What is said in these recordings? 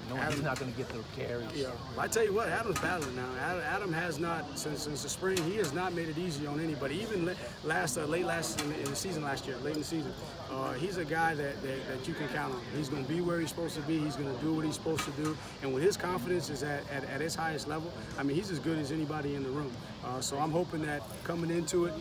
knowing he's not going to get the carries. Yeah, I tell you what, Adam's battling now. Adam has not, since the spring, he has not made it easy on anybody. Even late in the season last year, late in the season, he's a guy that you can count on. He's going to be where he's supposed to be. He's going to do what he's supposed to do. And when his confidence is at its highest level, I mean, he's as good as anybody in the room. So I'm hoping that coming into it,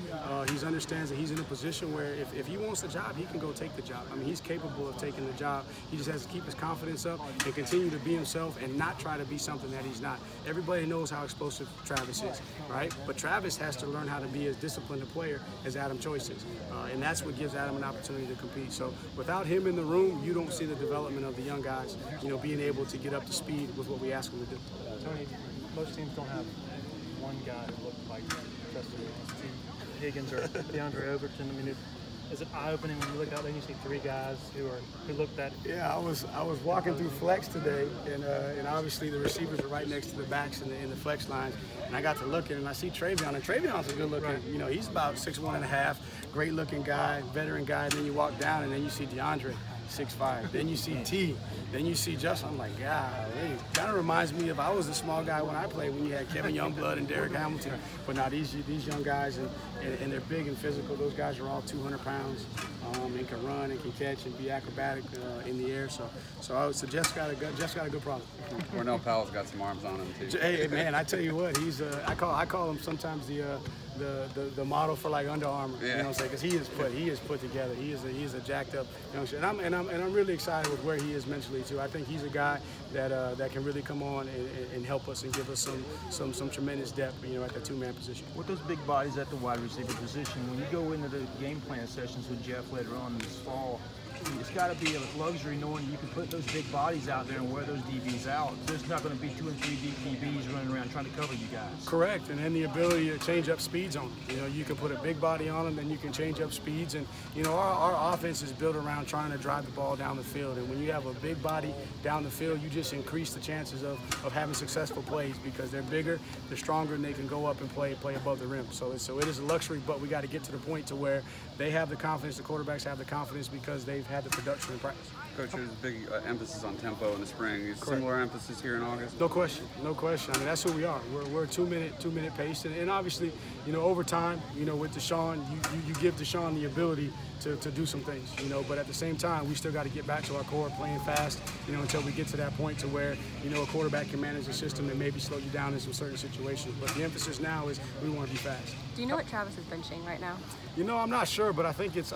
he understands that he's in a position where if he wants the job, he can go take the job. I mean, he's capable of taking the job. He just has to keep his confidence up and continue to be himself and not try to be something that he's not. Everybody knows how explosive Travis is, right? But Travis has to learn how to be as disciplined a player as Adam Choice is. And that's what gives Adam an opportunity to compete. So without him in the room, you don't see the development of the young guys, being able to get up to speed with what we ask them to do. Tony, most teams don't have one guy who looks like Chester Higgins or DeAndre Overton. I mean, is it eye-opening when you look out there and you see three guys who look that? Yeah, I was walking through flex today, and obviously the receivers are right next to the backs in the flex lines, and I got to looking and I see Travion, and Travion's a good looking. Right. He's about 6'1.5", great looking guy, veteran guy. And then you walk down, and then you see DeAndre, 6'5". Then you see T. Then you see Justin. I'm like, golly. Kind of reminds me of I was a small guy when I played, when you had Kevin Youngblood and Derek Hamilton. But now these young guys, and they're big and physical. Those guys are all 200 pounds and can run and can catch and be acrobatic in the air. So Jeff's got a good problem. Cornell Powell's got some arms on him too. Hey man, I tell you what, he's I call him sometimes the model for like Under Armour. Yeah. You know what I'm saying? Because he is put together. He is a jacked up young shit. And I'm really excited with where he is mentally too. I think he's a guy that can really come on and help us and give us some tremendous depth, at the two-man position. With those big bodies at the wide receiver position, when you go into the game plan sessions with Jeff later on this fall, it's got to be a luxury knowing you can put those big bodies out there and wear those DBs out. There's not going to be 2 and 3 DBs running around trying to cover you guys. Correct, and then the ability to change up speeds on them. You can put a big body on them, then you can change up speeds. And our offense is built around trying to drive the ball down the field. And when you have a big body down the field, you just increase the chances of having successful plays because they're bigger, they're stronger, and they can go up and play above the rim. So it is a luxury, but we got to get to the point to where they have the confidence, the quarterbacks have the confidence because they've had the production in practice. Coach, there's a big emphasis on tempo in the spring. Is similar emphasis here in August? No question, no question. I mean, that's who we are. We're a two-minute pace, and obviously, over time, with Deshaun, you give Deshaun the ability to do some things, But at the same time, we still got to get back to our core, playing fast, until we get to that point to where, a quarterback can manage the system and maybe slow you down in some certain situations. But the emphasis now is we want to be fast. Do you know what Travis is benching right now? I'm not sure, but I think it's.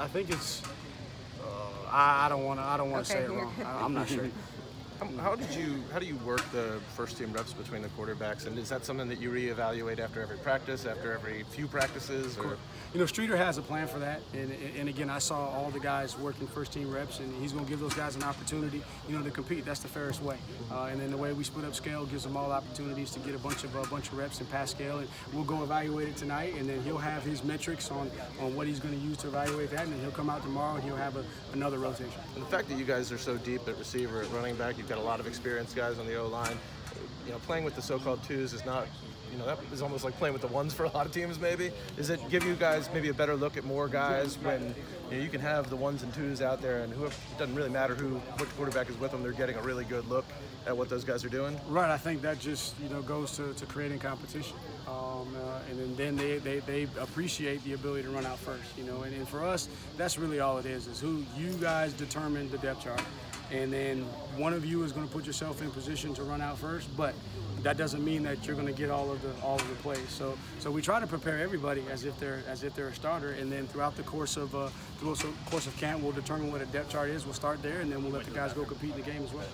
I don't want to say it wrong. I'm not sure. How do you work the first team reps between the quarterbacks, and is that something that you reevaluate after every practice, after every few practices, or? Streeter has a plan for that, and again, I saw all the guys working first team reps, and he's going to give those guys an opportunity, to compete. That's the fairest way. And then the way we split up scale gives them all opportunities to get a bunch of reps in pass scale, and we'll go evaluate it tonight, and then he'll have his metrics on what he's going to use to evaluate that, and then he'll come out tomorrow and he'll have another rotation. And the fact that you guys are so deep at receiver, at running back, you've got a lot of experienced guys on the O-line. Playing with the so-called twos is not, that is almost like playing with the ones for a lot of teams maybe. Does it give you guys maybe a better look at more guys when you can have the ones and twos out there, and it doesn't really matter which quarterback is with them, they're getting a really good look at what those guys are doing? Right, I think that just goes to creating competition. And then they appreciate the ability to run out first, and for us, that's really all it is who you guys determine the depth chart. And then one of you is going to put yourself in position to run out first, but that doesn't mean that you're going to get all of the plays. So we try to prepare everybody as if they're a starter, and then throughout the course of camp, we'll determine what a depth chart is. We'll start there, and then we'll let the guys go compete in the game as well.